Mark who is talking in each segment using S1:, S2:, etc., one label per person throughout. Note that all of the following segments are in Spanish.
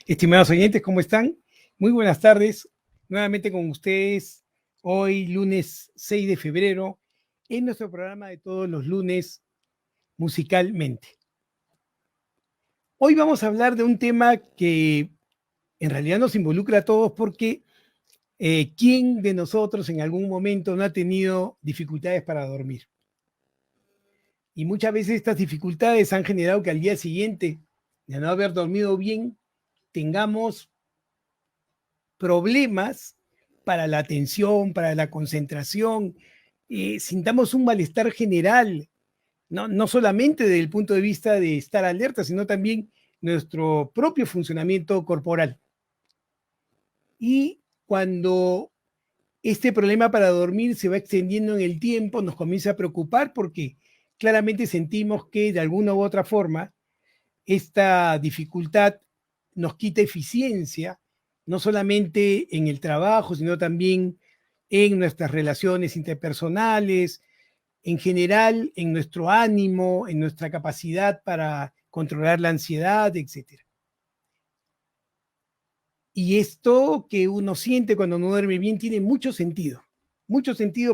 S1: Estimados oyentes, ¿cómo están? Muy buenas tardes. Nuevamente con ustedes, hoy lunes 6 de febrero, en nuestro programa de todos los lunes, Musicalmente. Hoy vamos a hablar de un tema que en realidad nos involucra a todos porque ¿quién de nosotros en algún momento no ha tenido dificultades para dormir? Y muchas veces estas dificultades han generado que al día siguiente, de no haber dormido bien, tengamos problemas para la atención, para la concentración, sintamos un malestar general, no solamente desde el punto de vista de estar alerta, sino también nuestro propio funcionamiento corporal. Y cuando este problema para dormir se va extendiendo en el tiempo, nos comienza a preocupar porque claramente sentimos que de alguna u otra forma esta dificultad nos quita eficiencia, no solamente en el trabajo, sino también en nuestras relaciones interpersonales, en general, en nuestro ánimo, en nuestra capacidad para controlar la ansiedad, etc. Y esto que uno siente cuando no duerme bien tiene mucho sentido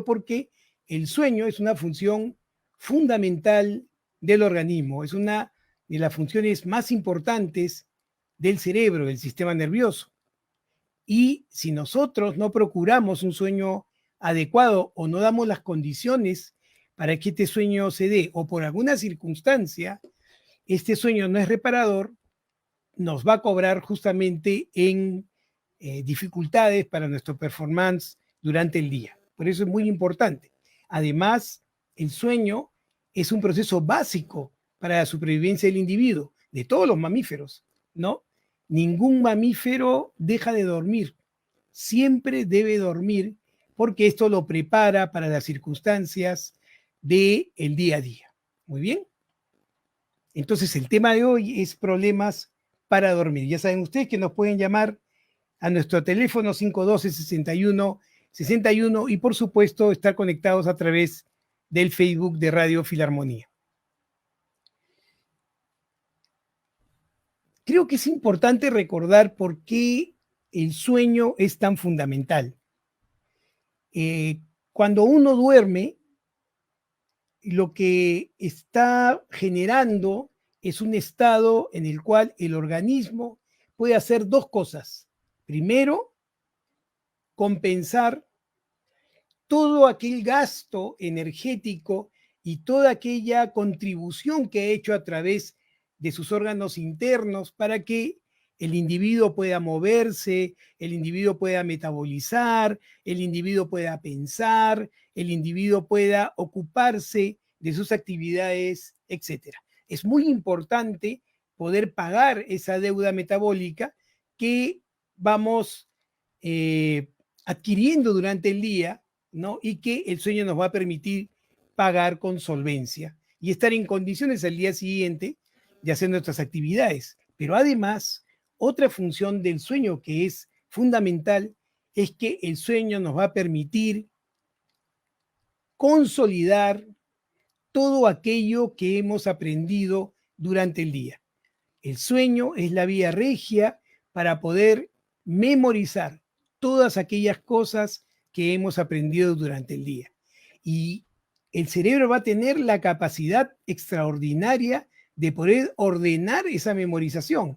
S1: porque el sueño es una función fundamental del organismo, es una de las funciones más importantes del cerebro, del sistema nervioso. Y si nosotros no procuramos un sueño adecuado o no damos las condiciones para que este sueño se dé o por alguna circunstancia este sueño no es reparador, nos va a cobrar justamente en dificultades para nuestro performance durante el día. Por eso es muy importante. Además, el sueño es un proceso básico para la supervivencia del individuo, de todos los mamíferos, ¿no? Ningún mamífero deja de dormir, siempre debe dormir porque esto lo prepara para las circunstancias del día a día. Muy bien. Entonces, el tema de hoy es problemas para dormir. Ya saben ustedes que nos pueden llamar a nuestro teléfono 512-61-61 y por supuesto estar conectados a través del Facebook de Radio Filarmonía. Creo que es importante recordar por qué el sueño es tan fundamental. Cuando uno duerme, lo que está generando es un estado en el cual el organismo puede hacer dos cosas. Primero, compensar todo aquel gasto energético y toda aquella contribución que ha hecho a través de sus órganos internos para que el individuo pueda moverse, el individuo pueda metabolizar, el individuo pueda pensar, el individuo pueda ocuparse de sus actividades, etc. Es muy importante poder pagar esa deuda metabólica que vamos adquiriendo durante el día, ¿no? Y que el sueño nos va a permitir pagar con solvencia y estar en condiciones al día siguiente de hacer nuestras actividades. Pero además, otra función del sueño que es fundamental es que el sueño nos va a permitir consolidar todo aquello que hemos aprendido durante el día. El sueño es la vía regia para poder memorizar todas aquellas cosas que hemos aprendido durante el día. Y el cerebro va a tener la capacidad extraordinaria de poder ordenar esa memorización,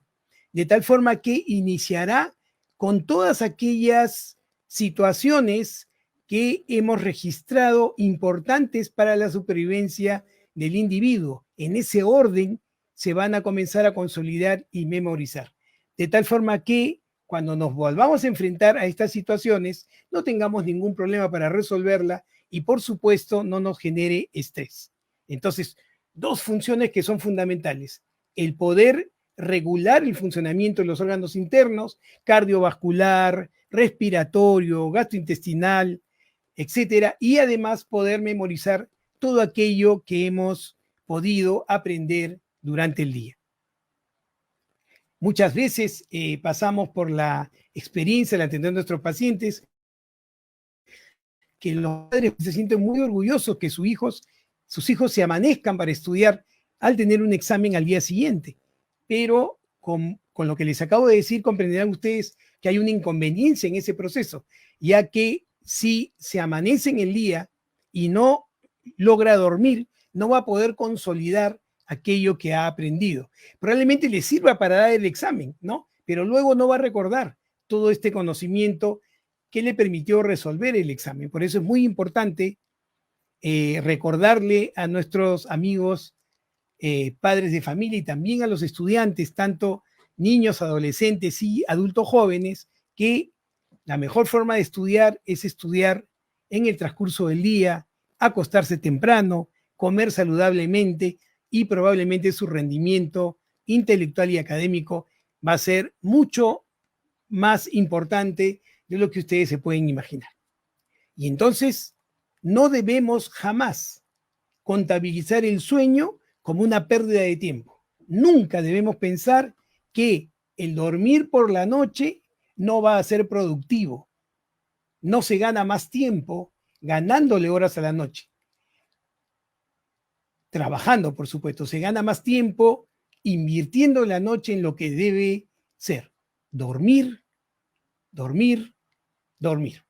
S1: de tal forma que iniciará con todas aquellas situaciones que hemos registrado importantes para la supervivencia del individuo. En ese orden se van a comenzar a consolidar y memorizar. De tal forma que cuando nos volvamos a enfrentar a estas situaciones, no tengamos ningún problema para resolverla y por supuesto no nos genere estrés. Entonces, dos funciones que son fundamentales. El poder regular el funcionamiento de los órganos internos, cardiovascular, respiratorio, gastrointestinal, etcétera, y además poder memorizar todo aquello que hemos podido aprender durante el día. Muchas veces pasamos por la experiencia de atender a nuestros pacientes que los padres se sienten muy orgullosos que sus hijos se amanezcan para estudiar al tener un examen al día siguiente, pero con lo que les acabo de decir, comprenderán ustedes que hay una inconveniencia en ese proceso, ya que si se amanece en el día y no logra dormir, no va a poder consolidar aquello que ha aprendido. Probablemente le sirva para dar el examen, ¿no? Pero luego no va a recordar todo este conocimiento que le permitió resolver el examen. Por eso es muy importante recordarle a nuestros amigos padres de familia y también a los estudiantes, tanto niños, adolescentes y adultos jóvenes, que la mejor forma de estudiar es estudiar en el transcurso del día, acostarse temprano, comer saludablemente y probablemente su rendimiento intelectual y académico va a ser mucho más importante de lo que ustedes se pueden imaginar. Y entonces no debemos jamás contabilizar el sueño como una pérdida de tiempo. Nunca debemos pensar que el dormir por la noche no va a ser productivo. No se gana más tiempo ganándole horas a la noche. Trabajando, por supuesto, se gana más tiempo invirtiendo la noche en lo que debe ser. Dormir, dormir, dormir.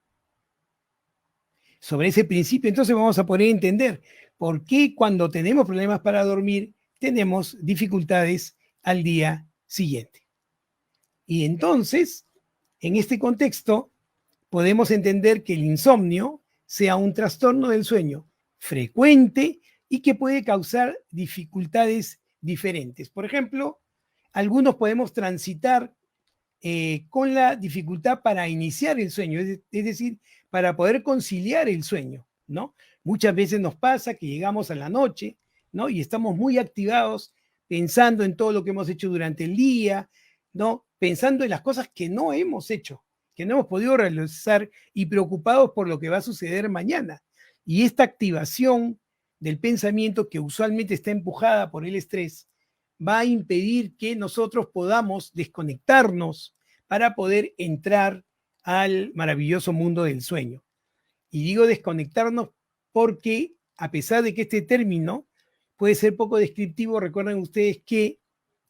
S1: Sobre ese principio, entonces vamos a poder entender por qué cuando tenemos problemas para dormir tenemos dificultades al día siguiente. Y entonces, en este contexto, podemos entender que el insomnio sea un trastorno del sueño frecuente y que puede causar dificultades diferentes. Por ejemplo, algunos podemos transitar con la dificultad para iniciar el sueño, es decir, para poder conciliar el sueño, ¿no? Muchas veces nos pasa que llegamos a la noche, ¿no? Y estamos muy activados pensando en todo lo que hemos hecho durante el día, ¿no? Pensando en las cosas que no hemos hecho, que no hemos podido realizar y preocupados por lo que va a suceder mañana. Y esta activación del pensamiento que usualmente está empujada por el estrés va a impedir que nosotros podamos desconectarnos para poder entrar al maravilloso mundo del sueño. Y digo desconectarnos porque a pesar de que este término puede ser poco descriptivo, recuerden ustedes que,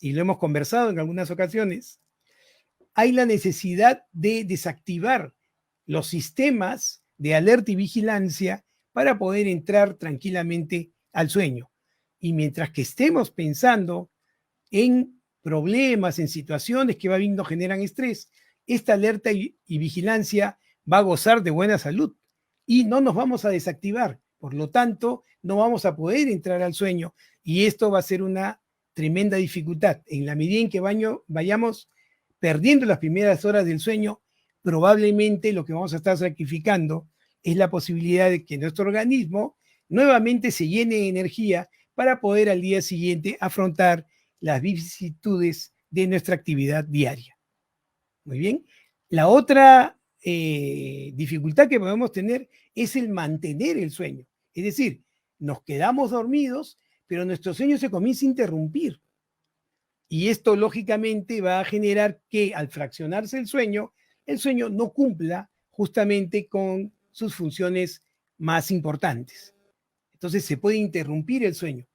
S1: y lo hemos conversado en algunas ocasiones, hay la necesidad de desactivar los sistemas de alerta y vigilancia para poder entrar tranquilamente al sueño. Y mientras que estemos pensando en problemas, en situaciones que va viendo generan estrés, esta alerta y vigilancia va a gozar de buena salud y no nos vamos a desactivar. Por lo tanto, no vamos a poder entrar al sueño y esto va a ser una tremenda dificultad. En la medida en que vayamos perdiendo las primeras horas del sueño, probablemente lo que vamos a estar sacrificando es la posibilidad de que nuestro organismo nuevamente se llene de energía para poder al día siguiente afrontar las vicisitudes de nuestra actividad diaria. Muy bien. La otra dificultad que podemos tener es el mantener el sueño. Es decir, nos quedamos dormidos, pero nuestro sueño se comienza a interrumpir. Y esto lógicamente va a generar que al fraccionarse el sueño no cumpla justamente con sus funciones más importantes. Entonces se puede interrumpir el sueño.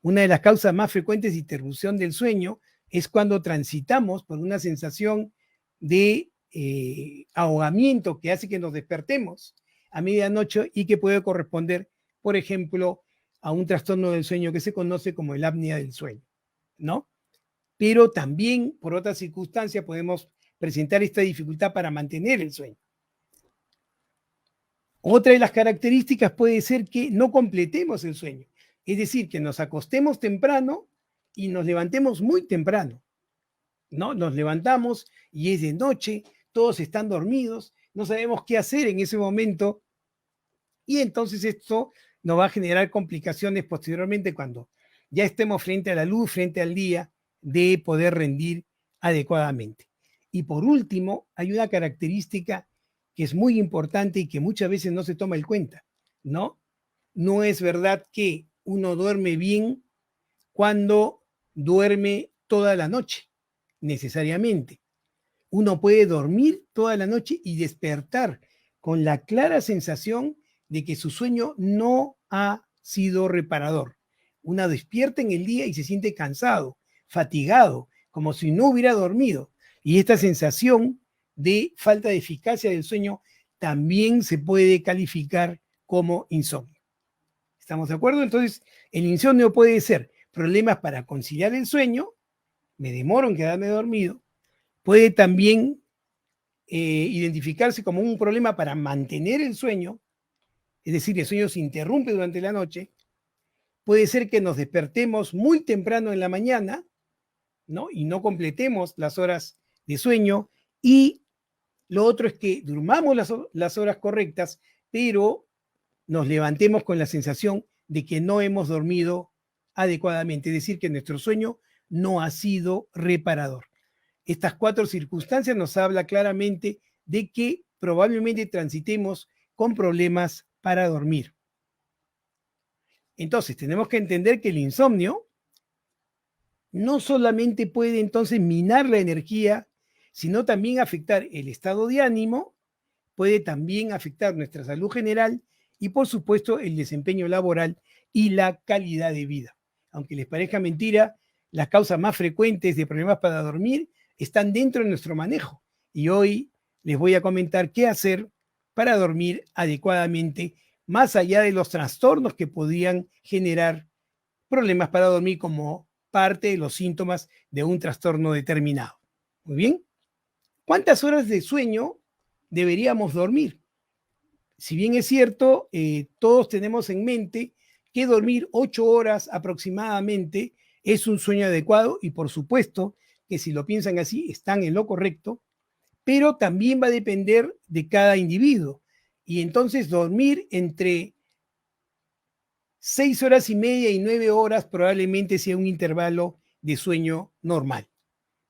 S1: Una de las causas más frecuentes de interrupción del sueño es cuando transitamos por una sensación de ahogamiento que hace que nos despertemos a medianoche y que puede corresponder, por ejemplo, a un trastorno del sueño que se conoce como el apnea del sueño, ¿no? Pero también, por otras circunstancias, podemos presentar esta dificultad para mantener el sueño. Otra de las características puede ser que no completemos el sueño, es decir, que nos acostemos temprano y nos levantemos muy temprano, ¿no? Nos levantamos y es de noche, todos están dormidos, no sabemos qué hacer en ese momento y entonces esto nos va a generar complicaciones posteriormente cuando ya estemos frente a la luz, frente al día, de poder rendir adecuadamente. Y por último, hay una característica que es muy importante y que muchas veces no se toma en cuenta, ¿no? No es verdad que uno duerme bien cuando duerme toda la noche, necesariamente. Uno puede dormir toda la noche y despertar con la clara sensación de que su sueño no ha sido reparador. Uno despierta en el día y se siente cansado, fatigado, como si no hubiera dormido. Y esta sensación de falta de eficacia del sueño también se puede calificar como insomnio. ¿Estamos de acuerdo? Entonces, el insomnio puede ser problemas para conciliar el sueño, me demoro en quedarme dormido, puede también identificarse como un problema para mantener el sueño, es decir, el sueño se interrumpe durante la noche, puede ser que nos despertemos muy temprano en la mañana, ¿no? Y no completemos las horas de sueño, y lo otro es que durmamos las horas correctas, pero nos levantemos con la sensación de que no hemos dormido adecuadamente, es decir, que nuestro sueño no ha sido reparador. Estas 4 circunstancias nos habla claramente de que probablemente transitemos con problemas para dormir. Entonces, tenemos que entender que el insomnio no solamente puede entonces minar la energía, sino también afectar el estado de ánimo, puede también afectar nuestra salud general y, por supuesto, el desempeño laboral y la calidad de vida. Aunque les parezca mentira, las causas más frecuentes de problemas para dormir están dentro de nuestro manejo. Y hoy les voy a comentar qué hacer para dormir adecuadamente, más allá de los trastornos que podrían generar problemas para dormir como parte de los síntomas de un trastorno determinado. Muy bien. ¿Cuántas horas de sueño deberíamos dormir? Si bien es cierto, todos tenemos en mente que dormir 8 horas aproximadamente es un sueño adecuado, y por supuesto que si lo piensan así están en lo correcto, pero también va a depender de cada individuo. Y entonces dormir entre 6 horas y media y 9 horas probablemente sea un intervalo de sueño normal.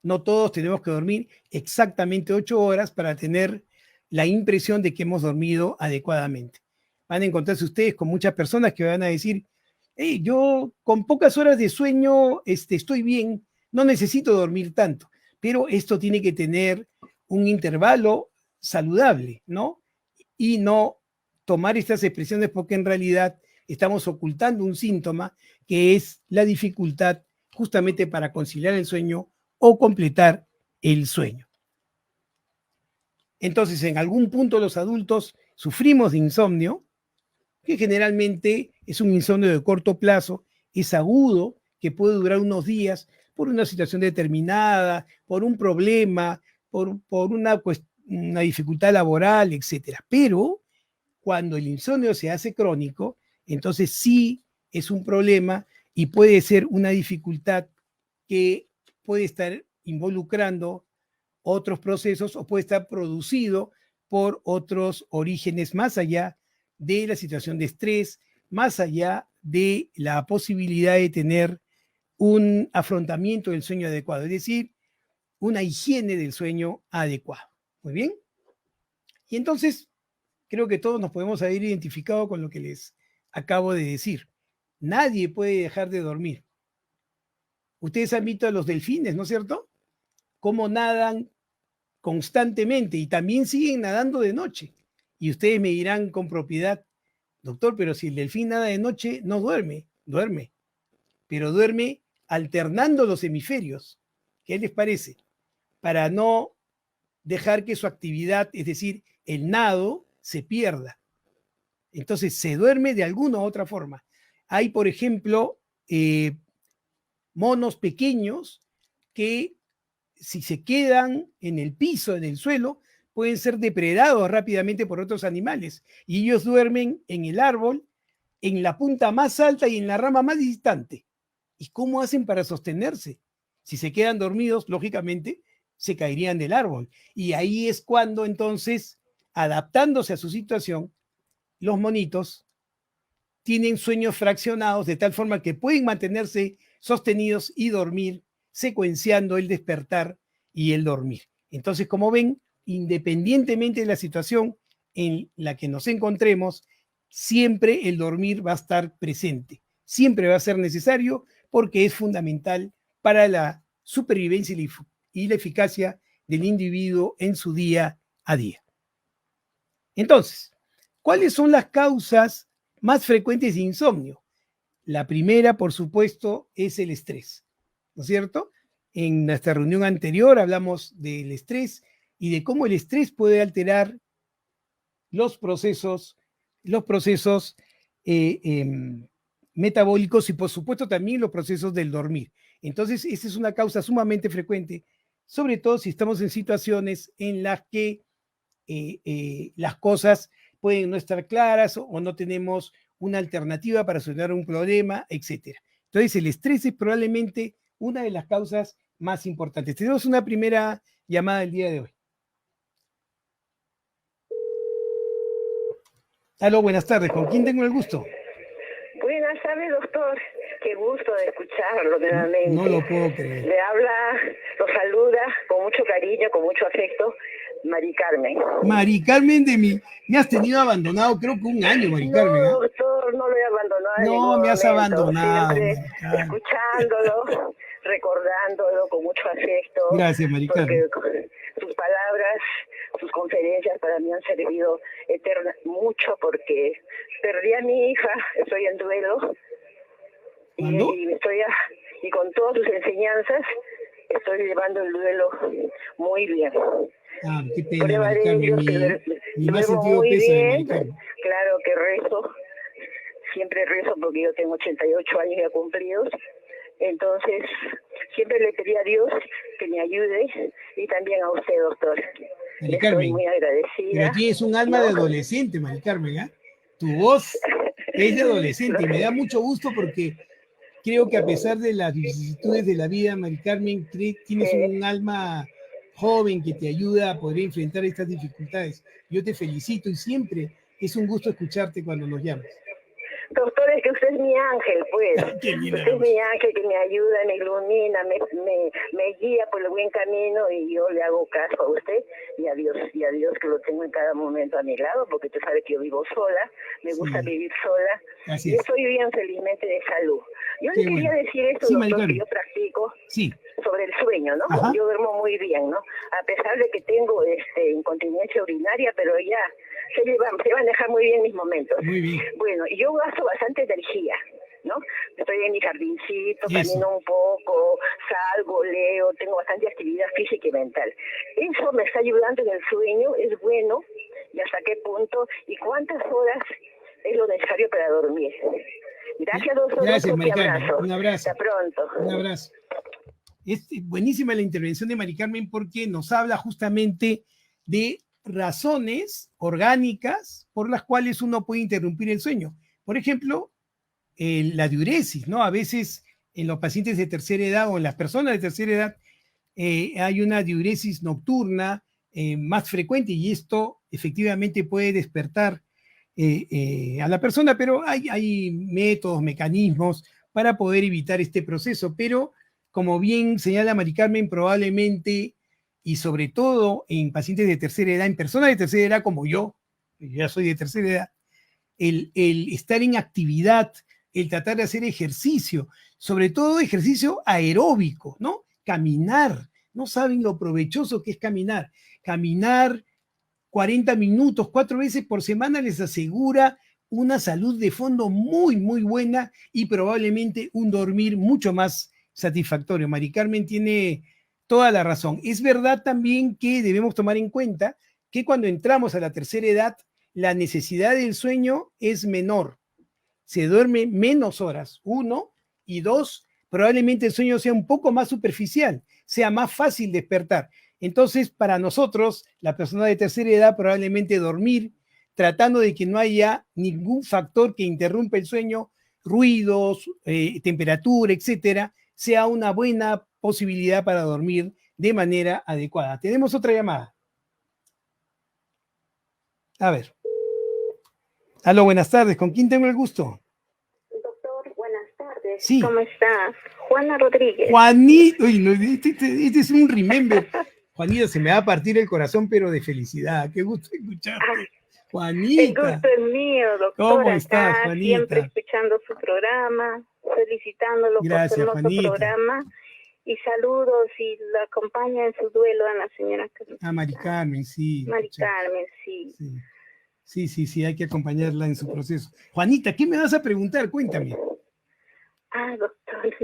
S1: No todos tenemos que dormir exactamente 8 horas para tener la impresión de que hemos dormido adecuadamente. Van a encontrarse ustedes con muchas personas que van a decir, hey, yo con pocas horas de sueño estoy bien, no necesito dormir tanto, pero esto tiene que tener un intervalo saludable, ¿no? Y no tomar estas expresiones porque en realidad estamos ocultando un síntoma que es la dificultad justamente para conciliar el sueño o completar el sueño. Entonces, en algún punto los adultos sufrimos de insomnio, que generalmente es un insomnio de corto plazo, es agudo, que puede durar unos días por una situación determinada, por un problema, por una dificultad laboral, etc. Pero cuando el insomnio se hace crónico, entonces sí es un problema y puede ser una dificultad que puede estar involucrando otros procesos o puede estar producido por otros orígenes más allá de la situación de estrés, más allá de la posibilidad de tener un afrontamiento del sueño adecuado, es decir, una higiene del sueño adecuado. Muy bien. Y entonces, creo que todos nos podemos haber identificado con lo que les acabo de decir. Nadie puede dejar de dormir. Ustedes han visto a los delfines, ¿no es cierto? Cómo nadan constantemente y también siguen nadando de noche. Y ustedes me dirán con propiedad, doctor, pero si el delfín nada de noche, no duerme, duerme, pero duerme alternando los hemisferios. ¿Qué les parece? Para no dejar que su actividad, es decir, el nado, se pierda. Entonces se duerme de alguna u otra forma. Hay, por ejemplo, monos pequeños que si se quedan en el piso, en el suelo, pueden ser depredados rápidamente por otros animales. Y ellos duermen en el árbol, en la punta más alta y en la rama más distante. ¿Y cómo hacen para sostenerse? Si se quedan dormidos, lógicamente, se caerían del árbol. Y ahí es cuando entonces, adaptándose a su situación, los monitos tienen sueños fraccionados de tal forma que pueden mantenerse sostenidos y dormir, secuenciando el despertar y el dormir. Entonces, como ven, independientemente de la situación en la que nos encontremos, siempre el dormir va a estar presente, siempre va a ser necesario porque es fundamental para la supervivencia y la eficacia del individuo en su día a día. Entonces, ¿cuáles son las causas más frecuentes de insomnio? La primera, por supuesto, es el estrés, ¿no es cierto? En nuestra reunión anterior hablamos del estrés y de cómo el estrés puede alterar los procesos metabólicos y por supuesto también los procesos del dormir. Entonces, esta es una causa sumamente frecuente, sobre todo si estamos en situaciones en las que las cosas pueden no estar claras o no tenemos una alternativa para solucionar un problema, etc. Entonces, el estrés es probablemente una de las causas más importantes. Tenemos una primera llamada del día de hoy. Aló, buenas tardes. ¿Con quién tengo el gusto?
S2: Buenas tardes, doctor. Qué gusto de escucharlo nuevamente.
S1: No lo puedo creer.
S2: Le habla, lo saluda con mucho cariño, con mucho afecto, Mari Carmen.
S1: Mari Carmen me has tenido abandonado creo que un año, Mari Carmen.
S2: No, doctor, no lo he abandonado en ningún
S1: No, me has
S2: momento.
S1: abandonado,
S2: Siempre
S1: Mari Carmen.
S2: escuchándolo, recordándolo con mucho afecto.
S1: Gracias, Mari Carmen.
S2: Porque sus palabras, sus conferencias para mí han servido mucho porque perdí a mi hija, estoy en duelo.
S1: ¿Cuándo?
S2: Y con todas sus enseñanzas estoy llevando el duelo muy bien.
S1: Ah, qué pena,
S2: Prueba
S1: Mari
S2: de
S1: Carmen.
S2: ello
S1: Mi más sentido pésame, Mari Carmen.
S2: Claro que rezo, siempre rezo porque yo tengo 88 años ya cumplidos. Entonces, siempre le pedí a Dios que me ayude y también a usted, doctor.
S1: Mari Carmen,
S2: estoy muy agradecida.
S1: pero tienes un alma de adolescente, Mari Carmen, ¿eh? Tu voz es de adolescente y me da mucho gusto porque creo que a pesar de las vicisitudes de la vida, Mari Carmen, tienes un alma joven que te ayuda a poder enfrentar estas dificultades. Yo te felicito y siempre es un gusto escucharte cuando nos llamas.
S2: Doctor, es que usted es mi ángel, pues.
S1: Qué lindo.
S2: Usted es mi ángel que me ayuda, me ilumina, me guía por el buen camino y yo le hago caso a usted y a Dios que lo tengo en cada momento a mi lado, porque usted sabe que yo vivo sola, me gusta vivir sola.
S1: Así
S2: y estoy bien felizmente de salud. Yo le quería decir esto, doctor, que yo practico sobre el sueño, ¿no?
S1: Ajá.
S2: Yo duermo muy bien, ¿no? A pesar de que tengo incontinencia urinaria, pero ya se maneja muy bien mis momentos.
S1: Muy bien.
S2: Bueno, yo gasto bastante energía, ¿no? Estoy en mi jardincito, camino un poco, salgo, leo, tengo bastante actividad física y mental. Eso me está ayudando en el sueño, es bueno, y hasta qué punto, y cuántas horas es lo necesario para dormir. Gracias, doctor.
S1: Gracias, Mari Carmen. Un abrazo.
S2: Hasta pronto.
S1: Un abrazo. Es buenísima la intervención de Mari Carmen porque nos habla justamente de razones orgánicas por las cuales uno puede interrumpir el sueño. Por ejemplo, la diuresis, ¿no? A veces en los pacientes de tercera edad o en las personas de tercera edad hay una diuresis nocturna más frecuente y esto efectivamente puede despertar a la persona, pero hay métodos, mecanismos para poder evitar este proceso, pero como bien señala Mari Carmen, probablemente y sobre todo en pacientes de tercera edad, en personas de tercera edad como yo ya soy de tercera edad, el estar en actividad, el tratar de hacer ejercicio, sobre todo ejercicio aeróbico, ¿no? Caminar, no saben lo provechoso que es caminar. Caminar 40 minutos, 4 veces por semana les asegura una salud de fondo muy, muy buena y probablemente un dormir mucho más satisfactorio. Mari Carmen tiene toda la razón. Es verdad también que debemos tomar en cuenta que cuando entramos a la tercera edad, la necesidad del sueño es menor. Se duerme menos horas, 1, y 2, probablemente el sueño sea un poco más superficial, sea más fácil despertar. Entonces, para nosotros, la persona de tercera edad, probablemente dormir, tratando de que no haya ningún factor que interrumpa el sueño, ruidos, temperatura, etcétera, sea una buena posibilidad para dormir de manera adecuada. Tenemos otra llamada. A ver. Aló, buenas tardes. ¿Con quién tengo el gusto?
S2: Doctor, buenas tardes.
S1: Sí.
S2: ¿Cómo está? Juana Rodríguez.
S1: Juanito, uy, no, este es un remember. Juanita, se me va a partir el corazón, pero de felicidad. Qué gusto escucharte. Juanita.
S2: El gusto es mío, doctor.
S1: ¿Cómo estás, Juanita?
S2: Siempre escuchando su programa, felicitándolo por su hermoso programa. Y saludos y la acompaña en su duelo a la señora Carmen.
S1: A Mari Carmen, sí.
S2: Mari Carmen, sí.
S1: Sí, hay que acompañarla en su proceso. Juanita, ¿qué me vas a preguntar? Cuéntame.
S2: Doctor,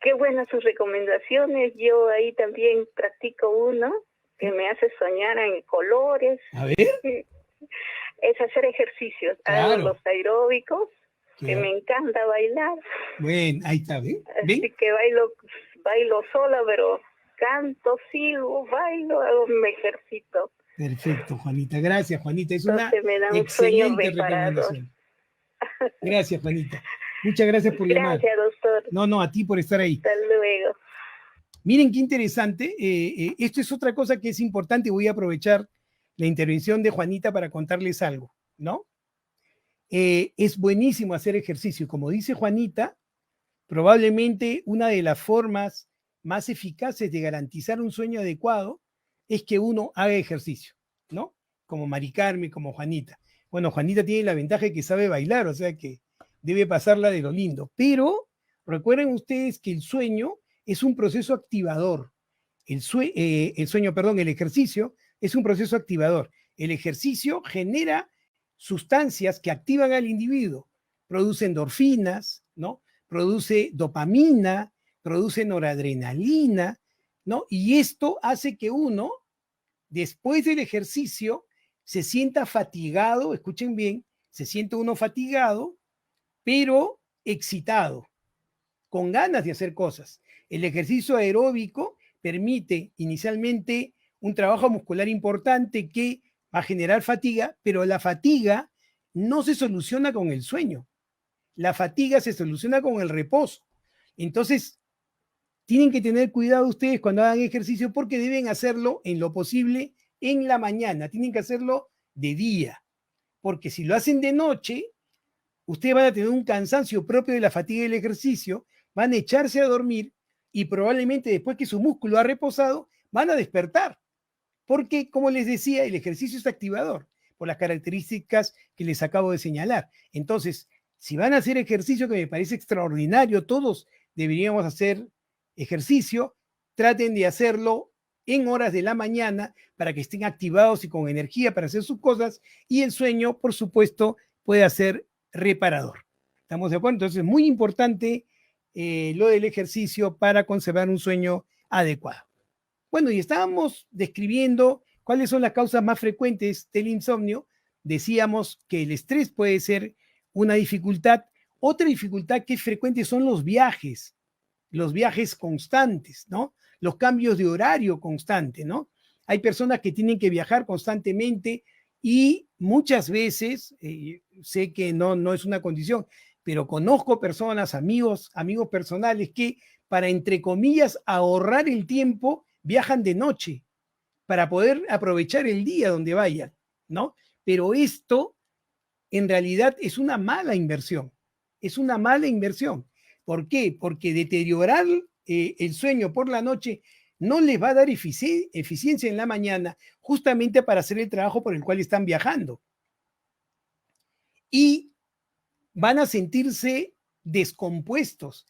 S3: qué buenas sus recomendaciones. Yo ahí también practico uno que me hace soñar en colores.
S1: A ver.
S3: Es hacer ejercicios.
S1: Claro.
S3: Hago los aeróbicos, que me encanta bailar.
S1: Bueno, ahí está, ¿ven?
S3: Así que bailo sola, pero canto, silbo, bailo, me ejercito.
S1: Perfecto, Juanita. Gracias, Juanita. Es una
S3: excelente
S1: recomendación. Gracias, Juanita. Muchas gracias por llamar.
S3: Gracias, doctor.
S1: No, a ti por estar ahí.
S3: Hasta luego.
S1: Miren qué interesante. Esto es otra cosa que es importante. Voy a aprovechar la intervención de Juanita para contarles algo, ¿no? Es buenísimo hacer ejercicio. Como dice Juanita, probablemente una de las formas más eficaces de garantizar un sueño adecuado es que uno haga ejercicio, ¿no? Como Mari Carmen, como Juanita. Bueno, Juanita tiene la ventaja de que sabe bailar, o sea que debe pasarla de lo lindo. Pero recuerden ustedes que el sueño es un proceso activador. El ejercicio es un proceso activador. El ejercicio genera sustancias que activan al individuo, produce endorfinas, ¿no? Produce dopamina, produce noradrenalina, ¿no? Y esto hace que uno, después del ejercicio, se sienta fatigado, escuchen bien, se siente uno fatigado, pero excitado, con ganas de hacer cosas. El ejercicio aeróbico permite inicialmente un trabajo muscular importante que va a generar fatiga, pero la fatiga no se soluciona con el sueño. La fatiga se soluciona con el reposo. Entonces, tienen que tener cuidado ustedes cuando hagan ejercicio porque deben hacerlo en lo posible en la mañana. Tienen que hacerlo de día, porque si lo hacen de noche, ustedes van a tener un cansancio propio de la fatiga del ejercicio, van a echarse a dormir y probablemente después que su músculo ha reposado, van a despertar. Porque, como les decía, el ejercicio es activador por las características que les acabo de señalar. Entonces, si van a hacer ejercicio, que me parece extraordinario, todos deberíamos hacer ejercicio, traten de hacerlo en horas de la mañana para que estén activados y con energía para hacer sus cosas, y el sueño, por supuesto, puede ser reparador. ¿Estamos de acuerdo? Entonces, es muy importante lo del ejercicio para conservar un sueño adecuado. Bueno, y estábamos describiendo cuáles son las causas más frecuentes del insomnio. Decíamos que el estrés puede ser una dificultad. Otra dificultad que es frecuente son los viajes constantes, ¿no? Los cambios de horario constante, ¿no? Hay personas que tienen que viajar constantemente y muchas veces, sé que no es una condición, pero conozco personas, amigos personales que para, entre comillas, ahorrar el tiempo, viajan de noche para poder aprovechar el día donde vayan, ¿no? Pero esto en realidad es una mala inversión, es una mala inversión. ¿Por qué? Porque deteriorar el sueño por la noche no les va a dar eficiencia en la mañana justamente para hacer el trabajo por el cual están viajando. Y van a sentirse descompuestos.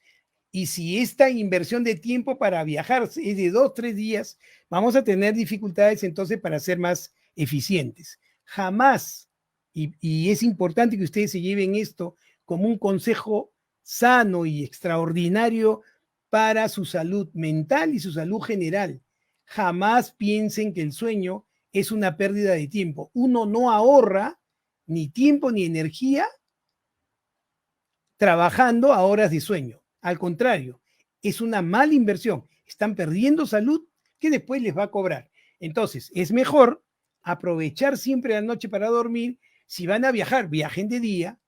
S1: Y si esta inversión de tiempo para viajar es de 2, 3 días, vamos a tener dificultades entonces para ser más eficientes. Jamás, y es importante que ustedes se lleven esto como un consejo sano y extraordinario para su salud mental y su salud general. Jamás piensen que el sueño es una pérdida de tiempo. Uno no ahorra ni tiempo ni energía trabajando a horas de sueño. Al contrario, es una mala inversión. Están perdiendo salud que después les va a cobrar. Entonces, es mejor aprovechar siempre la noche para dormir. Si van a viajar, viajen de día,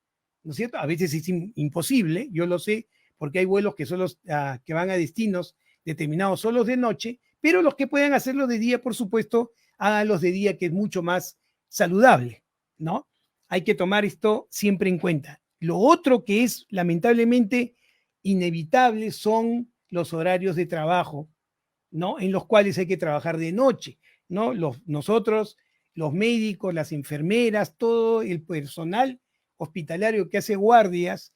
S1: ¿no es cierto? A veces es imposible, yo lo sé, porque hay vuelos que, que van a destinos determinados solos de noche, pero los que puedan hacerlo de día, por supuesto, háganlos de día, que es mucho más saludable, ¿no? Hay que tomar esto siempre en cuenta. Lo otro que es lamentablemente inevitable son los horarios de trabajo, ¿no? En los cuales hay que trabajar de noche, ¿no? Nosotros, los médicos, las enfermeras, todo el personal hospitalario que hace guardias,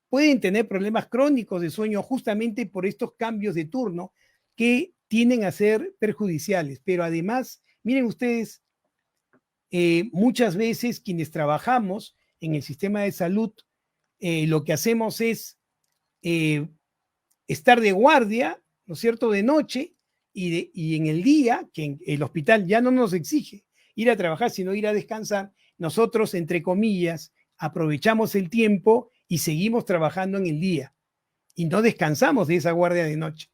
S1: pueden tener problemas crónicos de sueño justamente por estos cambios de turno que tienden a ser perjudiciales. Pero además, miren ustedes, muchas veces quienes trabajamos en el sistema de salud, lo que hacemos es estar de guardia, ¿no es cierto?, de noche y en el día, que el hospital ya no nos exige ir a trabajar, sino ir a descansar, nosotros, entre comillas, aprovechamos el tiempo y seguimos trabajando en el día y no descansamos de esa guardia de noche.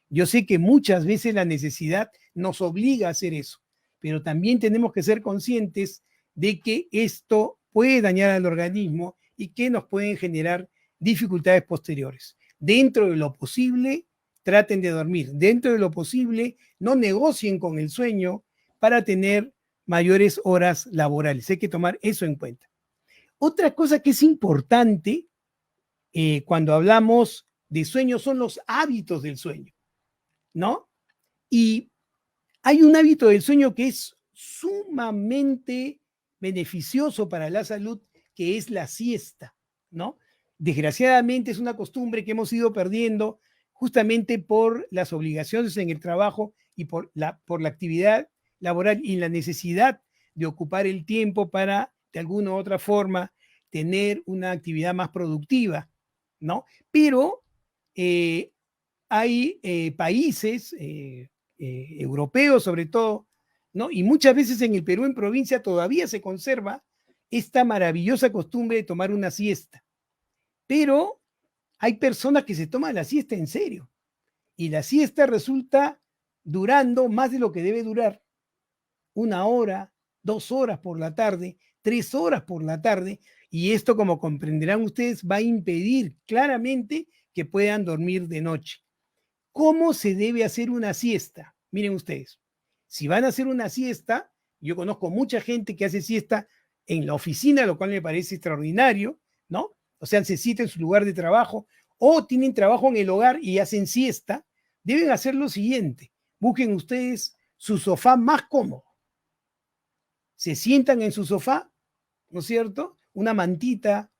S1: Yo sé que muchas veces la necesidad nos obliga a hacer eso, pero también tenemos que ser conscientes de que esto puede dañar al organismo y que nos pueden generar dificultades posteriores. Dentro de lo posible, traten de dormir. Dentro de lo posible, no negocien con el sueño para tener mayores horas laborales. Hay que tomar eso en cuenta. Otra cosa que es importante cuando hablamos de sueño son los hábitos del sueño, ¿no? Y hay un hábito del sueño que es sumamente beneficioso para la salud, que es la siesta, ¿no? Desgraciadamente es una costumbre que hemos ido perdiendo justamente por las obligaciones en el trabajo y por la actividad laboral y la necesidad de ocupar el tiempo para, de alguna u otra forma, tener una actividad más productiva, ¿no? Pero hay países europeos sobre todo, ¿no? Y muchas veces en el Perú, en provincia, todavía se conserva esta maravillosa costumbre de tomar una siesta. Pero hay personas que se toman la siesta en serio y la siesta resulta durando más de lo que debe durar. 1 hora, 2 horas por la tarde, 3 horas por la tarde, y esto, como comprenderán ustedes, va a impedir claramente que puedan dormir de noche. ¿Cómo se debe hacer una siesta? Miren ustedes, si van a hacer una siesta, yo conozco mucha gente que hace siesta en la oficina, lo cual me parece extraordinario, ¿no? O sea, se cita en su lugar de trabajo o tienen trabajo en el hogar y hacen siesta. Deben hacer lo siguiente: busquen ustedes su sofá más cómodo. Se sientan en su sofá, ¿no es cierto? Una mantita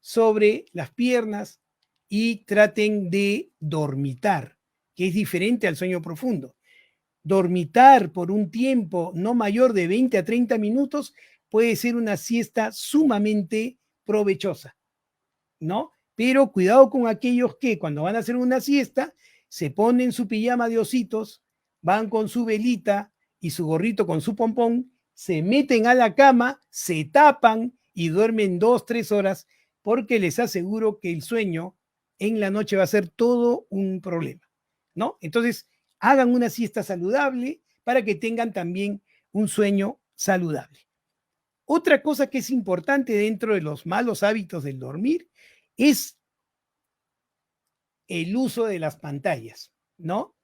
S1: sobre las piernas y traten de dormitar, que es diferente al sueño profundo. Dormitar por un tiempo no mayor de 20 a 30 minutos puede ser una siesta sumamente provechosa, ¿no? Pero cuidado con aquellos que cuando van a hacer una siesta se ponen su pijama de ositos, van con su velita y su gorrito con su pompón, se meten a la cama, se tapan y duermen 2, 3 horas, porque les aseguro que el sueño en la noche va a ser todo un problema, ¿no? Entonces, hagan una siesta saludable para que tengan también un sueño saludable. Otra cosa que es importante dentro de los malos hábitos del dormir es el uso de las pantallas, ¿no?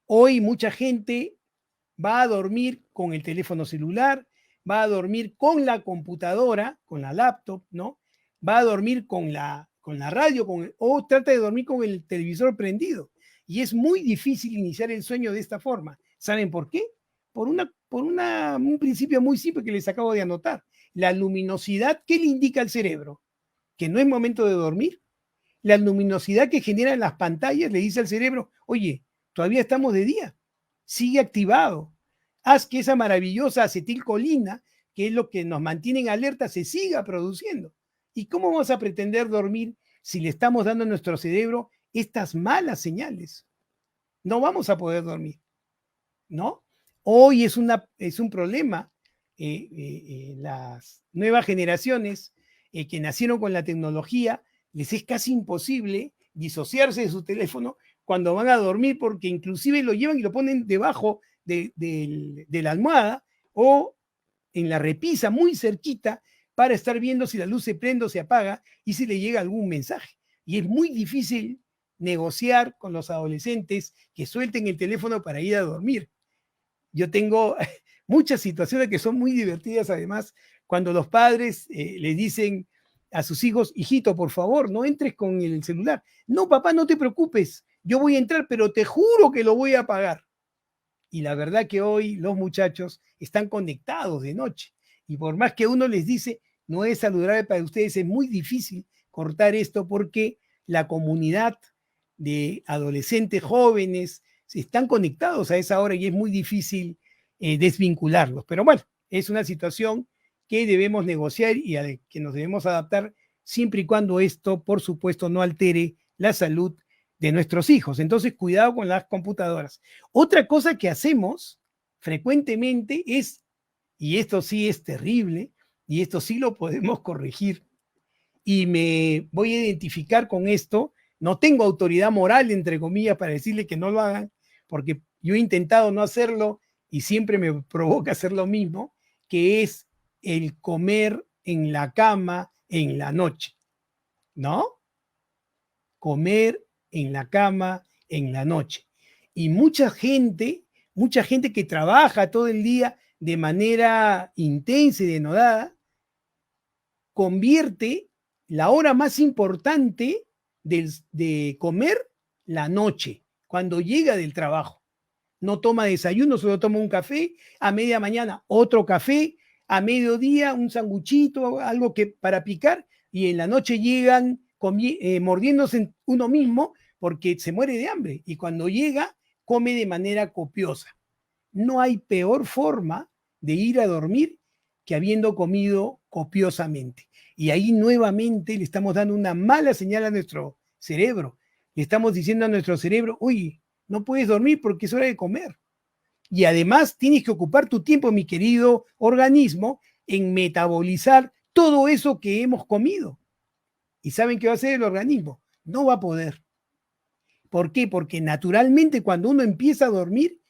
S1: Hoy mucha gente va a dormir con el teléfono celular, va a dormir con la computadora, con la laptop, ¿no? Va a dormir con la radio o trata de dormir con el televisor prendido. Y es muy difícil iniciar el sueño de esta forma. ¿Saben por qué? Por un principio muy simple que les acabo de anotar. La luminosidad, ¿qué le indica al cerebro? Que no es momento de dormir. La luminosidad que generan las pantallas le dice al cerebro: oye, todavía estamos de día, sigue activado. Haz que esa maravillosa acetilcolina, que es lo que nos mantiene en alerta, se siga produciendo. ¿Y cómo vamos a pretender dormir si le estamos dando a nuestro cerebro estas malas señales? No vamos a poder dormir, ¿no? Hoy es un problema. Las nuevas generaciones que nacieron con la tecnología, les es casi imposible disociarse de su teléfono cuando van a dormir, porque inclusive lo llevan y lo ponen debajo de la almohada o en la repisa, muy cerquita, para estar viendo si la luz se prende o se apaga y si le llega algún mensaje. Y es muy difícil negociar con los adolescentes que suelten el teléfono para ir a dormir. Yo tengo muchas situaciones que son muy divertidas, además, cuando los padres le dicen a sus hijos: hijito, por favor, no entres con el celular. No, papá, no te preocupes, yo voy a entrar, pero te juro que lo voy a apagar. Y la verdad que hoy los muchachos están conectados de noche. Y por más que uno les dice, no es saludable para ustedes, es muy difícil cortar esto, porque la comunidad de adolescentes jóvenes están conectados a esa hora y es muy difícil desvincularlos. Pero bueno, es una situación que debemos negociar y a la que nos debemos adaptar, siempre y cuando esto, por supuesto, no altere la salud de nuestros hijos. Entonces, cuidado con las computadoras. Otra cosa que hacemos frecuentemente es, y esto sí es terrible, y esto sí lo podemos corregir, y me voy a identificar con esto. No tengo autoridad moral, entre comillas, para decirle que no lo hagan, porque yo he intentado no hacerlo y siempre me provoca hacer lo mismo, que es el comer en la cama en la noche, ¿no? Comer en la cama en la noche. Y mucha gente que trabaja todo el día de manera intensa y denodada, convierte la hora más importante de comer la noche, cuando llega del trabajo. No toma desayuno, solo toma un café, a media mañana otro café, a mediodía un sanguchito, algo que para picar, y en la noche llegan mordiéndose uno mismo porque se muere de hambre, y cuando llega come de manera copiosa. No hay peor forma de ir a dormir que habiendo comido copiosamente. Y ahí nuevamente le estamos dando una mala señal a nuestro cerebro. Le estamos diciendo a nuestro cerebro, uy, no puedes dormir porque es hora de comer. Y además tienes que ocupar tu tiempo, mi querido organismo, en metabolizar todo eso que hemos comido. ¿Y saben qué va a hacer el organismo? No va a poder. ¿Por qué? Porque naturalmente cuando uno empieza a dormir,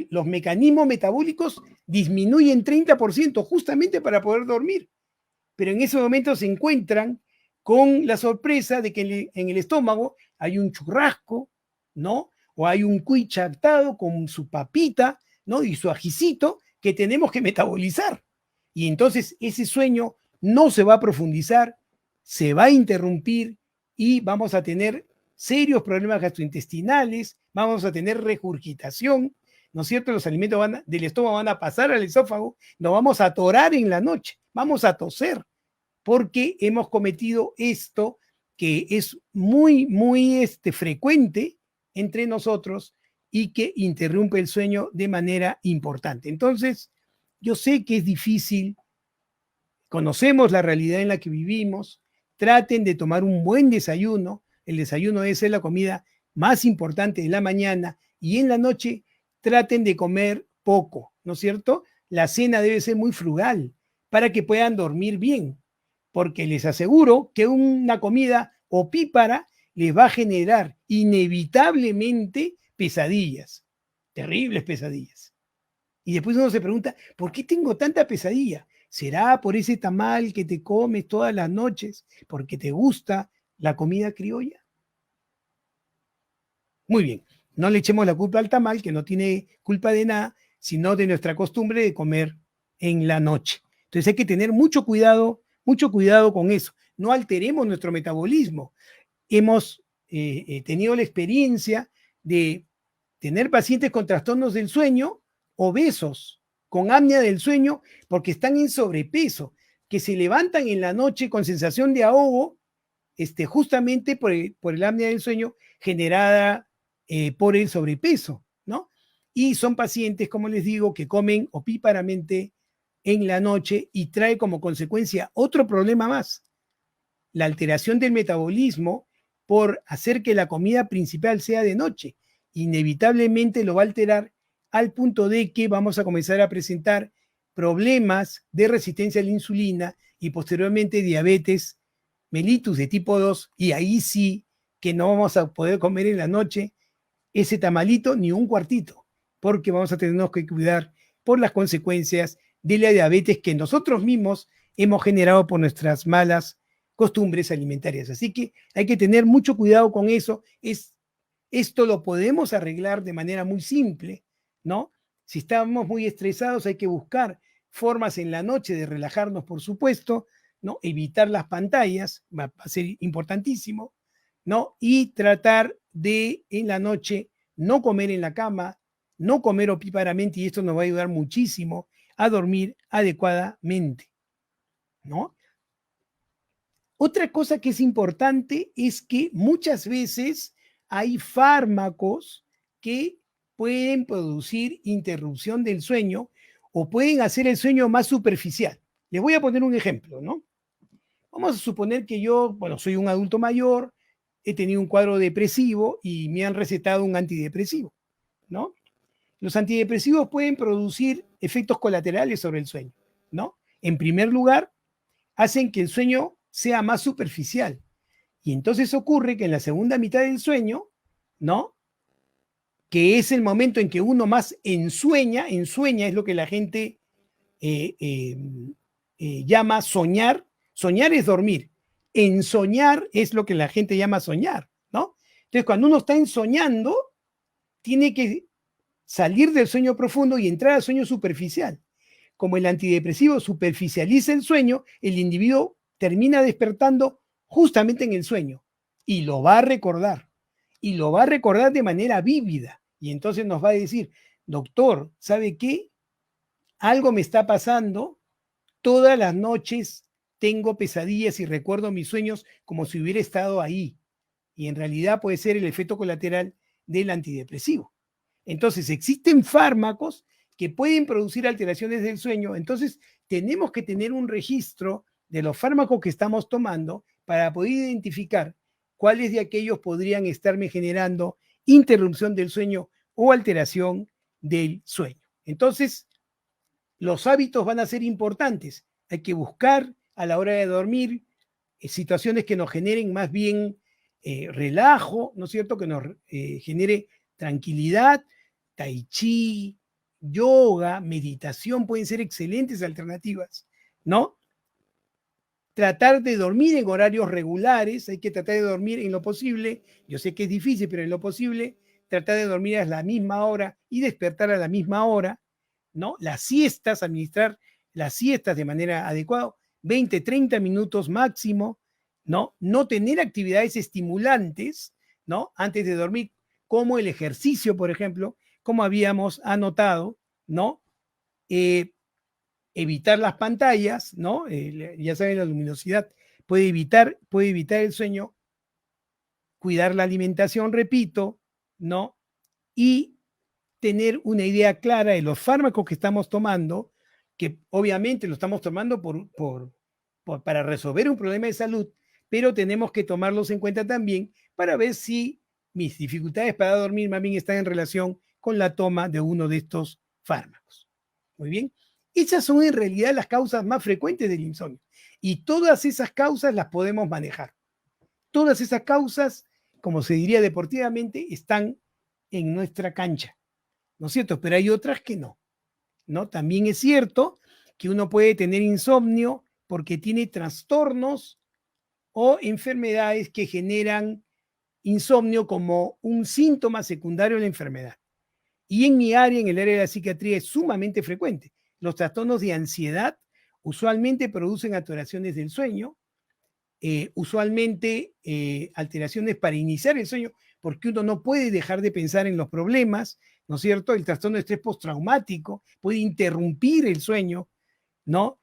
S1: los mecanismos metabólicos disminuyen 30% justamente para poder dormir. Pero en ese momento se encuentran con la sorpresa de que en el estómago hay un churrasco, ¿no? O hay un cuy chartado con su papita, ¿no? Y su ajicito que tenemos que metabolizar. Y entonces ese sueño no se va a profundizar, se va a interrumpir y vamos a tener serios problemas gastrointestinales, vamos a tener regurgitación, ¿no es cierto? Los alimentos del estómago van a pasar al esófago, nos vamos a atorar en la noche, vamos a toser, porque hemos cometido esto que es muy, muy frecuente entre nosotros y que interrumpe el sueño de manera importante. Entonces, yo sé que es difícil, conocemos la realidad en la que vivimos, traten de tomar un buen desayuno, el desayuno debe ser la comida más importante de la mañana, y en la noche traten de comer poco, ¿no es cierto? La cena debe ser muy frugal para que puedan dormir bien, porque les aseguro que una comida opípara les va a generar inevitablemente pesadillas, terribles pesadillas. Y después uno se pregunta, ¿por qué tengo tanta pesadilla? ¿Será por ese tamal que te comes todas las noches porque te gusta la comida criolla? Muy bien, no le echemos la culpa al tamal, que no tiene culpa de nada, sino de nuestra costumbre de comer en la noche. Entonces hay que tener mucho cuidado con eso. No alteremos nuestro metabolismo. Hemos tenido la experiencia de tener pacientes con trastornos del sueño, obesos, con apnea del sueño, porque están en sobrepeso, que se levantan en la noche con sensación de ahogo, justamente por el apnea del sueño generada por el sobrepeso, ¿no? Y son pacientes, como les digo, que comen opíparamente en la noche y trae como consecuencia otro problema más, la alteración del metabolismo por hacer que la comida principal sea de noche. Inevitablemente lo va a alterar al punto de que vamos a comenzar a presentar problemas de resistencia a la insulina y posteriormente diabetes mellitus de tipo 2, y ahí sí que no vamos a poder comer en la noche ese tamalito ni un cuartito, porque vamos a tenernos que cuidar por las consecuencias de la diabetes que nosotros mismos hemos generado por nuestras malas costumbres alimentarias. Así que hay que tener mucho cuidado con eso. Esto lo podemos arreglar de manera muy simple, ¿no? Si estamos muy estresados, hay que buscar formas en la noche de relajarnos, por supuesto, ¿no? Evitar las pantallas, va a ser importantísimo, ¿no? Y tratar de en la noche no comer en la cama, no comer opíparamente, y esto nos va a ayudar muchísimo a dormir adecuadamente, ¿no? Otra cosa que es importante es que muchas veces hay fármacos que pueden producir interrupción del sueño o pueden hacer el sueño más superficial. Les voy a poner un ejemplo, ¿no? Vamos a suponer que yo, bueno, soy un adulto mayor, he tenido un cuadro depresivo y me han recetado un antidepresivo, ¿no? Los antidepresivos pueden producir efectos colaterales sobre el sueño, ¿no? En primer lugar, hacen que el sueño sea más superficial. Y entonces ocurre que en la segunda mitad del sueño, ¿no? Que es el momento en que uno más ensueña es lo que la gente llama soñar. Soñar es dormir. Ensoñar es lo que la gente llama soñar, ¿no? Entonces, cuando uno está ensoñando, tiene que salir del sueño profundo y entrar al sueño superficial. Como el antidepresivo superficializa el sueño, el individuo termina despertando justamente en el sueño y lo va a recordar. Y lo va a recordar de manera vívida. Y entonces nos va a decir, doctor, ¿sabe qué? Algo me está pasando. Todas las noches tengo pesadillas y recuerdo mis sueños como si hubiera estado ahí. Y en realidad puede ser el efecto colateral del antidepresivo. Entonces, existen fármacos que pueden producir alteraciones del sueño. Entonces, tenemos que tener un registro de los fármacos que estamos tomando para poder identificar cuáles de aquellos podrían estarme generando interrupción del sueño o alteración del sueño. Entonces, los hábitos van a ser importantes. Hay que buscar a la hora de dormir situaciones que nos generen más bien relajo, ¿no es cierto? Que nos genere tranquilidad. Tai chi, yoga, meditación pueden ser excelentes alternativas, ¿no? Tratar de dormir en horarios regulares, hay que tratar de dormir en lo posible, yo sé que es difícil, pero en lo posible, tratar de dormir a la misma hora y despertar a la misma hora, ¿no? Las siestas, administrar las siestas de manera adecuada, 20, 30 minutos máximo, ¿no? No tener actividades estimulantes, ¿no? Antes de dormir, como el ejercicio, por ejemplo, como habíamos anotado, ¿no? Evitar las pantallas, ¿no? Ya saben, la luminosidad puede evitar el sueño, cuidar la alimentación, repito, ¿no? Y tener una idea clara de los fármacos que estamos tomando, que obviamente lo estamos tomando para resolver un problema de salud, pero tenemos que tomarlos en cuenta también para ver si mis dificultades para dormir más bien están en relación con la toma de uno de estos fármacos. Muy bien. Esas son en realidad las causas más frecuentes del insomnio. Y todas esas causas las podemos manejar. Todas esas causas, como se diría deportivamente, están en nuestra cancha, ¿no es cierto? Pero hay otras que no, ¿no? También es cierto que uno puede tener insomnio porque tiene trastornos o enfermedades que generan insomnio como un síntoma secundario de la enfermedad. Y en mi área, en el área de la psiquiatría, es sumamente frecuente. Los trastornos de ansiedad usualmente producen alteraciones del sueño, usualmente alteraciones para iniciar el sueño, porque uno no puede dejar de pensar en los problemas, ¿no es cierto? El trastorno de estrés postraumático puede interrumpir el sueño, ¿no?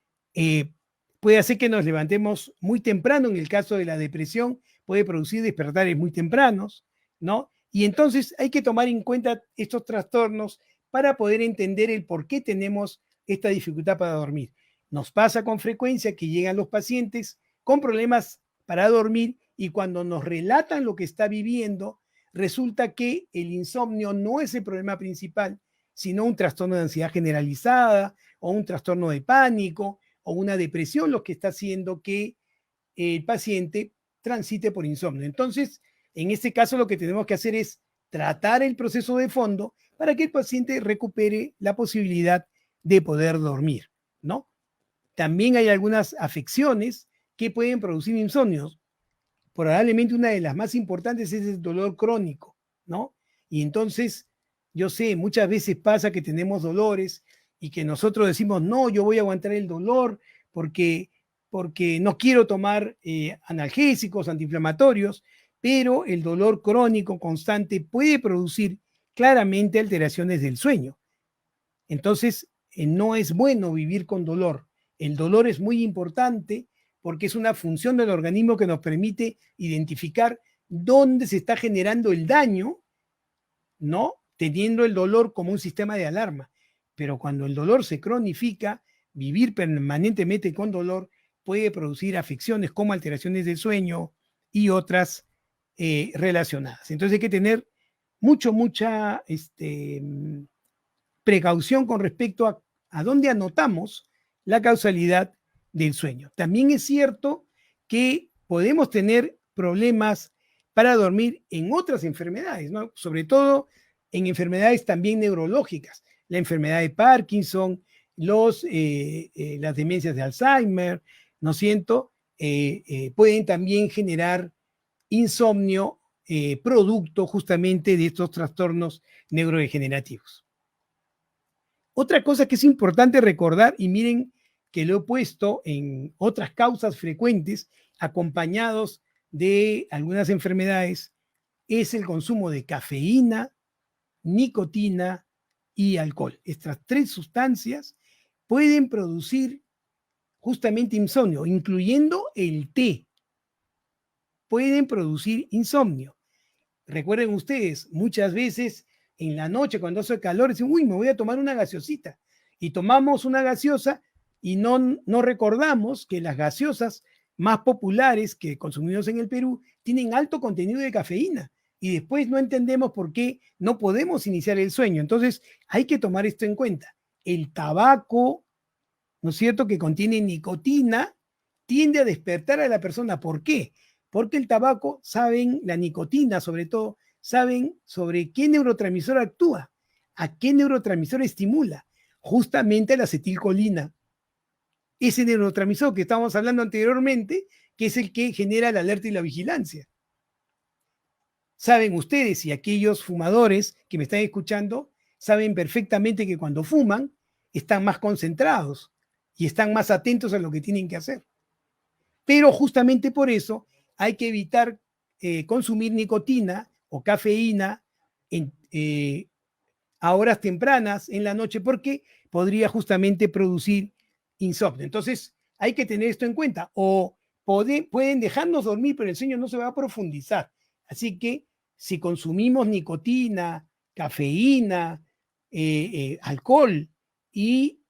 S1: Puede hacer que nos levantemos muy temprano, en el caso de la depresión, puede producir despertares muy tempranos, ¿no? Y entonces hay que tomar en cuenta estos trastornos para poder entender el por qué tenemos esta dificultad para dormir. Nos pasa con frecuencia que llegan los pacientes con problemas para dormir y cuando nos relatan lo que está viviendo, resulta que el insomnio no es el problema principal, sino un trastorno de ansiedad generalizada o un trastorno de pánico o una depresión, lo que está haciendo que el paciente transite por insomnio. Entonces, en este caso lo que tenemos que hacer es tratar el proceso de fondo para que el paciente recupere la posibilidad de poder dormir, ¿no? También hay algunas afecciones que pueden producir insomnios. Probablemente una de las más importantes es el dolor crónico, ¿no? Y entonces, yo sé, muchas veces pasa que tenemos dolores y que nosotros decimos, no, yo voy a aguantar el dolor porque no quiero tomar analgésicos, antiinflamatorios, pero el dolor crónico constante puede producir claramente alteraciones del sueño. Entonces, no es bueno vivir con dolor. El dolor es muy importante porque es una función del organismo que nos permite identificar dónde se está generando el daño, ¿no? Teniendo el dolor como un sistema de alarma. Pero cuando el dolor se cronifica, vivir permanentemente con dolor puede producir afecciones como alteraciones del sueño y otras relacionadas. Entonces hay que tener mucha precaución con respecto a dónde anotamos la causalidad del sueño. También es cierto que podemos tener problemas para dormir en otras enfermedades, ¿no? Sobre todo en enfermedades también neurológicas, la enfermedad de Parkinson, las demencias de Alzheimer, ¿no es cierto? Pueden también generar insomnio producto justamente de estos trastornos neurodegenerativos. Otra cosa que es importante recordar, y miren que lo he puesto en otras causas frecuentes acompañados de algunas enfermedades, es el consumo de cafeína, nicotina y alcohol. Estas tres sustancias pueden producir justamente insomnio, incluyendo el té. Pueden producir insomnio. Recuerden ustedes, muchas veces en la noche cuando hace calor, dicen, uy, me voy a tomar una gaseosita. Y tomamos una gaseosa y no recordamos que las gaseosas más populares que consumimos en el Perú tienen alto contenido de cafeína. Y después no entendemos por qué no podemos iniciar el sueño. Entonces hay que tomar esto en cuenta. El tabaco, ¿no es cierto?, que contiene nicotina, tiende a despertar a la persona. ¿Por qué? Porque el tabaco, saben, la nicotina sobre todo, saben sobre qué neurotransmisor actúa, a qué neurotransmisor estimula, justamente la acetilcolina. Ese neurotransmisor que estábamos hablando anteriormente, que es el que genera la alerta y la vigilancia. Saben ustedes, y aquellos fumadores que me están escuchando, saben perfectamente que cuando fuman están más concentrados y están más atentos a lo que tienen que hacer. Pero justamente por eso hay que evitar consumir nicotina o cafeína a horas tempranas en la noche, porque podría justamente producir insomnio. Entonces hay que tener esto en cuenta. O pueden dejarnos dormir, pero el sueño no se va a profundizar. Así que si consumimos nicotina, cafeína, alcohol y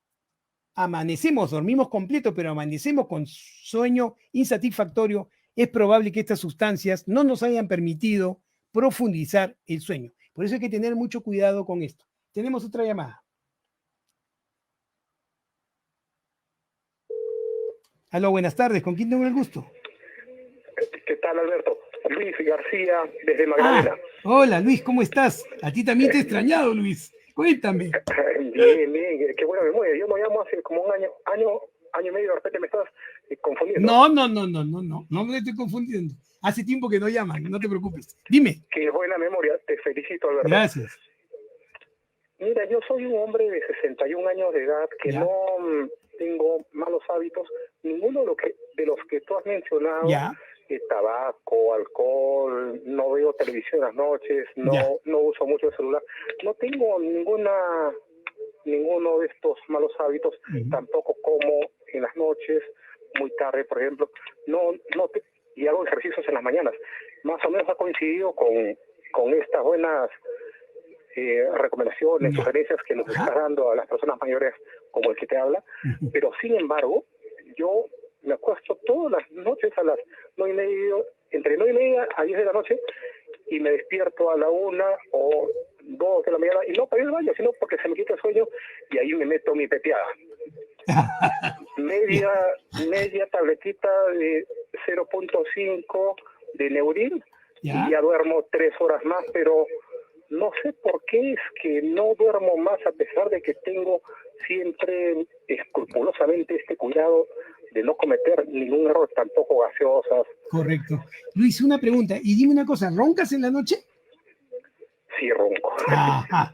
S1: amanecemos, dormimos completo, pero amanecemos con sueño insatisfactorio, es probable que estas sustancias no nos hayan permitido profundizar el sueño. Por eso hay que tener mucho cuidado con esto. Tenemos otra llamada. Aló, buenas tardes. ¿Con quién tengo el gusto?
S4: ¿Qué tal, Alberto? Luis García, desde Magdalena.
S1: Hola, Luis, ¿cómo estás? A ti también te he extrañado, Luis. Cuéntame.
S4: Bien, qué buena memoria. Yo me llamo hace como un año y medio, de repente me estás confundiendo.
S1: No me estoy confundiendo. Hace tiempo que no llaman, no te preocupes. Dime.
S4: Qué buena memoria, te felicito, Alberto.
S1: Gracias.
S4: Mira, yo soy un hombre de 61 años de edad que
S1: ya.
S4: No tengo malos hábitos, ninguno de los que tú has mencionado.
S1: Ya.
S4: Tabaco, alcohol, no veo televisión en las noches, no uso mucho el celular. No tengo ninguno de estos malos hábitos. Tampoco como en las noches, muy tarde, por ejemplo. Y hago ejercicios en las mañanas. Más o menos ha coincidido con estas buenas recomendaciones, sugerencias que nos estás dando a las personas mayores como el que te habla. Pero sin embargo, yo me acuesto todas las noches a las 9:30, entre 9:30 a 10 de la noche, y me despierto a la 1 o 2 de la mañana, y no para ir al baño, sino porque se me quita el sueño, y ahí me meto mi peteada. media tabletita de 0.5 de Neuril, y ya duermo 3 horas más, pero no sé por qué es que no duermo más, a pesar de que tengo siempre escrupulosamente este cuidado de no cometer ningún error, tampoco gaseosas.
S1: Correcto. Luis, una pregunta, y dime una cosa, ¿roncas en la noche?
S4: Sí, ronco.
S1: Ajá.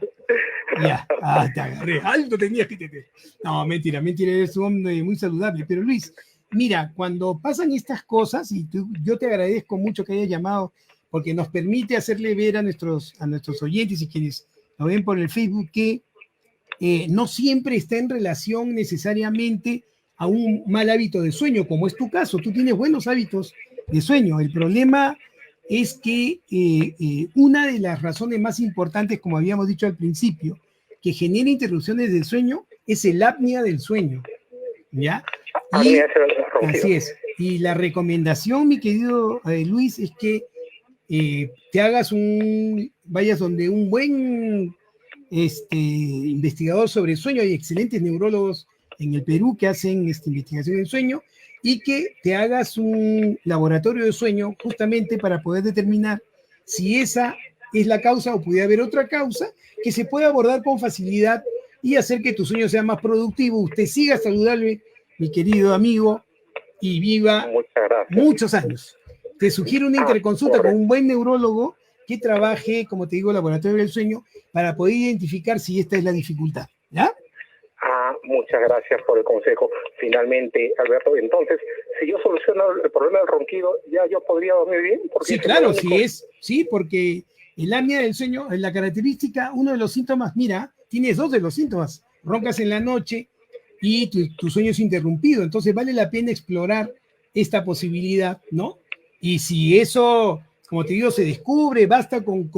S1: Ya, te agarré. Algo tenías que tener. No, mentira, eres un hombre muy saludable. Pero Luis, mira, cuando pasan estas cosas, y yo te agradezco mucho que hayas llamado, porque nos permite hacerle ver a nuestros oyentes y quienes lo ven por el Facebook que no siempre está en relación necesariamente a un mal hábito de sueño, como es tu caso. Tú tienes buenos hábitos de sueño. El problema es que una de las razones más importantes, como habíamos dicho al principio, que genera interrupciones del sueño es el apnea del sueño. ¿Ya? Y, así es. Y la recomendación, mi querido Luis, es que vayas donde un buen investigador sobre sueño. Hay excelentes neurólogos en el Perú que hacen investigación en sueño, y que te hagas un laboratorio de sueño justamente para poder determinar si esa es la causa o puede haber otra causa que se puede abordar con facilidad y hacer que tu sueño sea más productivo, usted siga saludable, mi querido amigo, y viva muchos años. Te sugiero una interconsulta con un buen neurólogo que trabaje, como te digo, laboratorio del sueño, para poder identificar si esta es la dificultad, ¿ya?
S4: Muchas gracias por el consejo. Finalmente, Alberto, entonces, si yo soluciono el problema del ronquido, ¿ya yo podría dormir bien?
S1: Sí, claro, sí, porque el apnea del sueño, la característica, uno de los síntomas, mira, tienes dos de los síntomas, roncas en la noche y tu sueño es interrumpido, entonces vale la pena explorar esta posibilidad, ¿no? Y si eso, como te digo, se descubre, basta con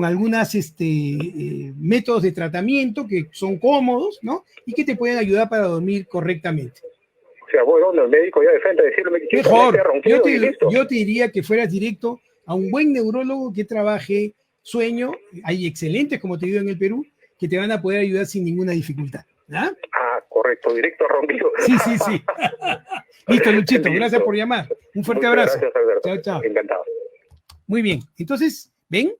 S1: algunos métodos de tratamiento que son cómodos, ¿no? Y que te pueden ayudar para dormir correctamente.
S4: O sea, voy donde el médico ya de frente a decirle que
S1: mejor, yo te diría que fueras directo a un buen neurólogo que trabaje sueño. Hay excelentes, como te digo, en el Perú, que te van a poder ayudar sin ninguna dificultad. ¿Ah?
S4: Correcto, directo a ronquido.
S1: Sí. Listo, Luchito, listo. Gracias por llamar. Un fuerte abrazo.
S4: Gracias, Alberto.
S1: Chao.
S4: Encantado.
S1: Muy bien, entonces, ¿ven?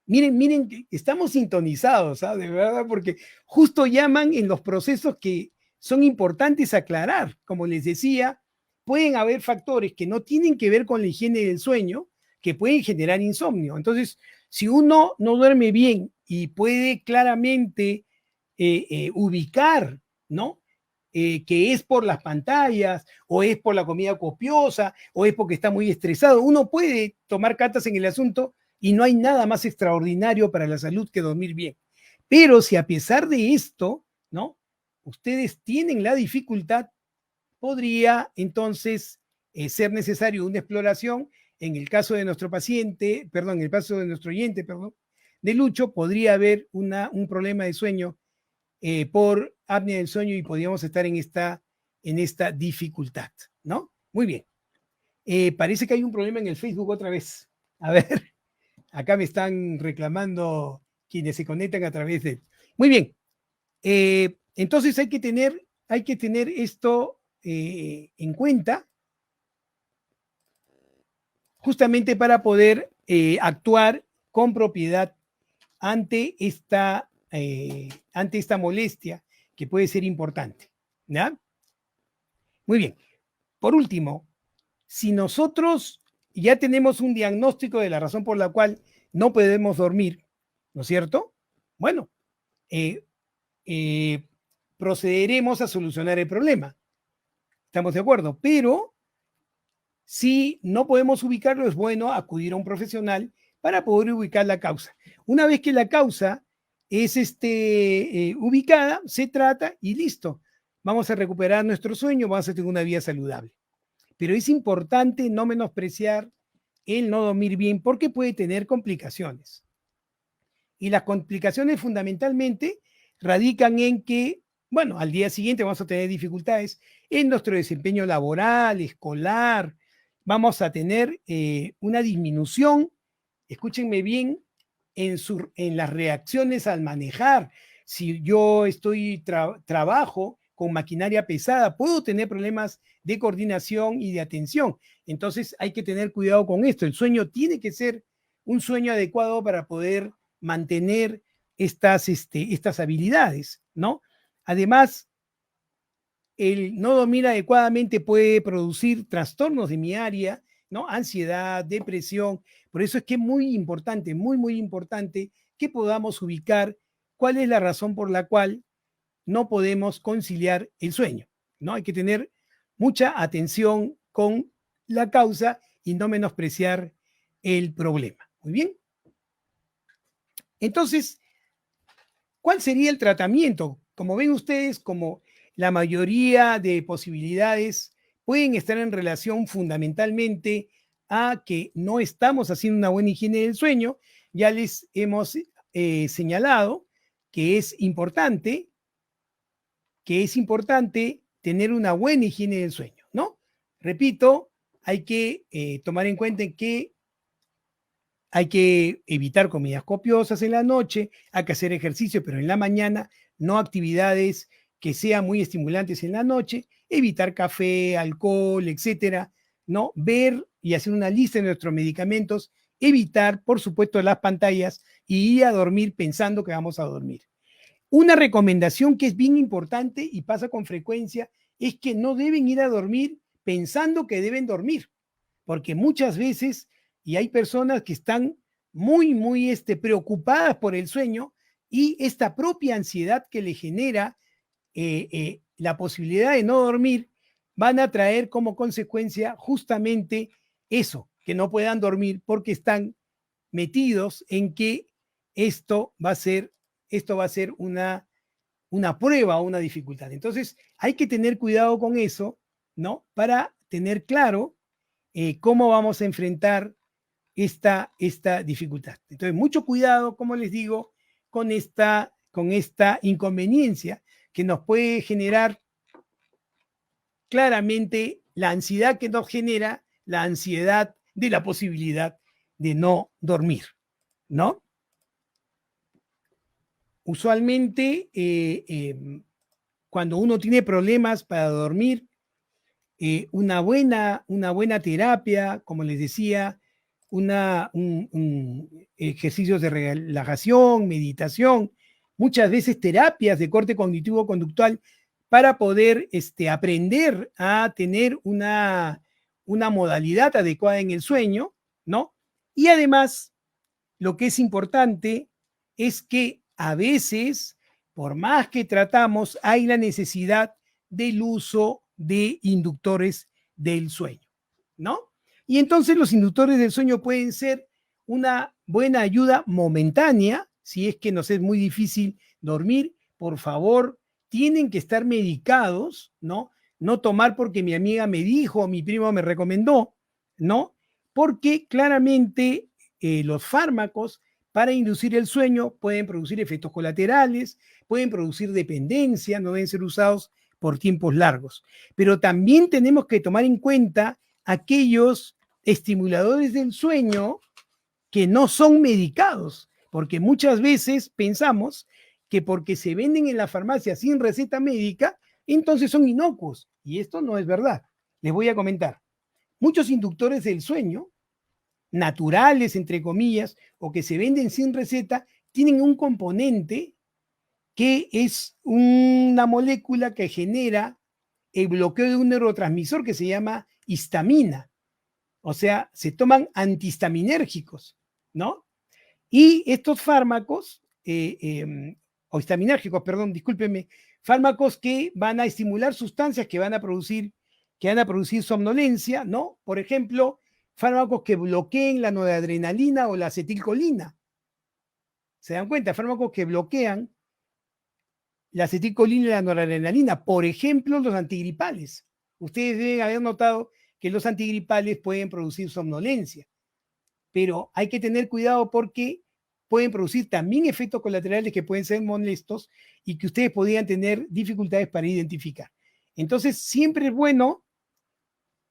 S1: Miren, estamos sintonizados, ¿sabes? De verdad, porque justo llaman en los procesos que son importantes aclarar. Como les decía, pueden haber factores que no tienen que ver con la higiene del sueño, que pueden generar insomnio. Entonces, si uno no duerme bien y puede claramente ubicar, ¿no? Que es por las pantallas, o es por la comida copiosa, o es porque está muy estresado, uno puede tomar cartas en el asunto, y no hay nada más extraordinario para la salud que dormir bien. Pero si a pesar de esto, ¿no? Ustedes tienen la dificultad, podría entonces ser necesario una exploración. En el caso de nuestro paciente, en el caso de nuestro oyente, de Lucho, podría haber un problema de sueño por apnea del sueño, y podríamos estar en esta dificultad, ¿no? Muy bien. Parece que hay un problema en el Facebook otra vez. A ver. Acá me están reclamando quienes se conectan a través de... Muy bien. Entonces hay que tener esto en cuenta, justamente para poder actuar con propiedad ante esta molestia que puede ser importante, ¿ya? Muy bien. Por último, si nosotros ya tenemos un diagnóstico de la razón por la cual no podemos dormir, ¿no es cierto? Bueno, procederemos a solucionar el problema. ¿Estamos de acuerdo? Pero si no podemos ubicarlo, es bueno acudir a un profesional para poder ubicar la causa. Una vez que la causa es ubicada, se trata y listo. Vamos a recuperar nuestro sueño, vamos a tener una vida saludable. Pero es importante no menospreciar el no dormir bien, porque puede tener complicaciones. Y las complicaciones fundamentalmente radican en que, bueno, al día siguiente vamos a tener dificultades en nuestro desempeño laboral, escolar, vamos a tener una disminución, escúchenme bien, en las reacciones al manejar. Si yo trabajo con maquinaria pesada, puedo tener problemas de coordinación y de atención. Entonces hay que tener cuidado con esto. El sueño tiene que ser un sueño adecuado para poder mantener estas habilidades, ¿no? Además, el no dormir adecuadamente puede producir trastornos de mi área, ¿no? Ansiedad, depresión. Por eso es que es muy importante, muy importante que podamos ubicar cuál es la razón por la cual no podemos conciliar el sueño, ¿no? Hay que tener mucha atención con la causa y no menospreciar el problema. Muy bien. Entonces, ¿cuál sería el tratamiento? Como ven ustedes, como la mayoría de posibilidades pueden estar en relación fundamentalmente a que no estamos haciendo una buena higiene del sueño. Ya les hemos señalado que es importante tener una buena higiene del sueño, ¿no? Repito, hay que tomar en cuenta que Hay que evitar comidas copiosas en la noche, hay que hacer ejercicio, pero en la mañana, no actividades que sean muy estimulantes en la noche, evitar café, alcohol, etcétera, ¿no? Ver y hacer una lista de nuestros medicamentos, evitar, por supuesto, las pantallas y ir a dormir pensando que vamos a dormir. Una recomendación que es bien importante y pasa con frecuencia es que no deben ir a dormir pensando que deben dormir, porque muchas veces, y hay personas que están muy preocupadas por el sueño y esta propia ansiedad que le genera la posibilidad de no dormir, van a traer como consecuencia justamente eso, que no puedan dormir porque están metidos en que esto va a ser una prueba o una dificultad. Entonces, hay que tener cuidado con eso, ¿no? Para tener claro cómo vamos a enfrentar esta dificultad. Entonces, mucho cuidado, como les digo, con esta inconveniencia que nos puede generar claramente la ansiedad que nos genera, la ansiedad de la posibilidad de no dormir, ¿no? Usualmente, cuando uno tiene problemas para dormir, una buena terapia, como les decía, ejercicios de relajación, meditación, muchas veces terapias de corte cognitivo-conductual para poder aprender a tener una modalidad adecuada en el sueño, ¿no? Y además, lo que es importante es que a veces, por más que tratamos, hay la necesidad del uso de inductores del sueño, ¿no? Y entonces los inductores del sueño pueden ser una buena ayuda momentánea, si es que nos es muy difícil dormir, por favor, tienen que estar medicados, ¿no? No tomar porque mi amiga me dijo, o mi primo me recomendó, ¿no? Porque claramente los fármacos para inducir el sueño pueden producir efectos colaterales, pueden producir dependencia, no deben ser usados por tiempos largos. Pero también tenemos que tomar en cuenta aquellos estimuladores del sueño que no son medicados, porque muchas veces pensamos que porque se venden en la farmacia sin receta médica, entonces son inocuos. Y esto no es verdad. Les voy a comentar. Muchos inductores del sueño, naturales, entre comillas, o que se venden sin receta, tienen un componente que es una molécula que genera el bloqueo de un neurotransmisor que se llama histamina. O sea, se toman antihistaminérgicos, ¿no? Y estos fármacos, o histaminérgicos, perdón, discúlpenme, fármacos que van a estimular sustancias que van a producir somnolencia, ¿no? Por ejemplo, fármacos que bloqueen la noradrenalina o la acetilcolina. ¿Se dan cuenta? Fármacos que bloquean la acetilcolina y la noradrenalina. Por ejemplo, los antigripales. Ustedes deben haber notado que los antigripales pueden producir somnolencia, pero hay que tener cuidado porque pueden producir también efectos colaterales que pueden ser molestos y que ustedes podrían tener dificultades para identificar. Entonces, siempre es bueno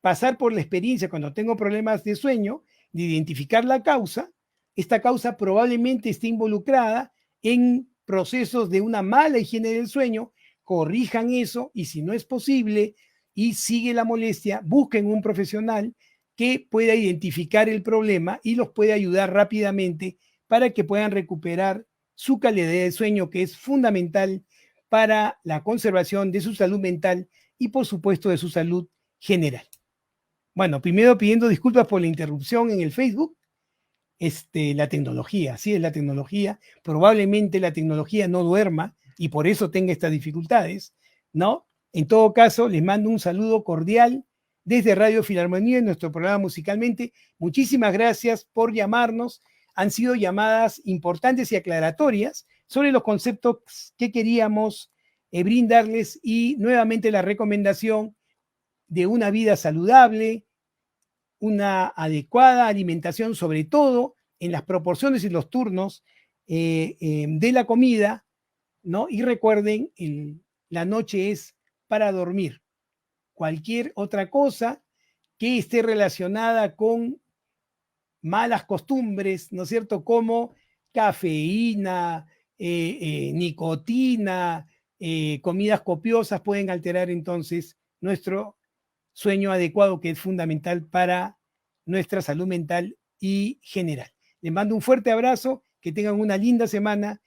S1: pasar por la experiencia cuando tengo problemas de sueño, de identificar la causa. Esta causa probablemente esté involucrada en procesos de una mala higiene del sueño, corrijan eso y si no es posible y sigue la molestia, busquen un profesional que pueda identificar el problema y los pueda ayudar rápidamente para que puedan recuperar su calidad de sueño, que es fundamental para la conservación de su salud mental y por supuesto de su salud general. Bueno, primero pidiendo disculpas por la interrupción en el Facebook. La tecnología, así es la tecnología. Probablemente la tecnología no duerma y por eso tenga estas dificultades, ¿no? En todo caso, les mando un saludo cordial desde Radio Filarmonía en nuestro programa Musicalmente. Muchísimas gracias por llamarnos. Han sido llamadas importantes y aclaratorias sobre los conceptos que queríamos brindarles y nuevamente la recomendación de una vida saludable, una adecuada alimentación, sobre todo en las proporciones y los turnos de la comida, ¿no? Y recuerden, la noche es para dormir. Cualquier otra cosa que esté relacionada con malas costumbres, ¿no es cierto?, como cafeína, nicotina, comidas copiosas, pueden alterar entonces nuestro sueño adecuado, que es fundamental para nuestra salud mental y general. Les mando un fuerte abrazo, que tengan una linda semana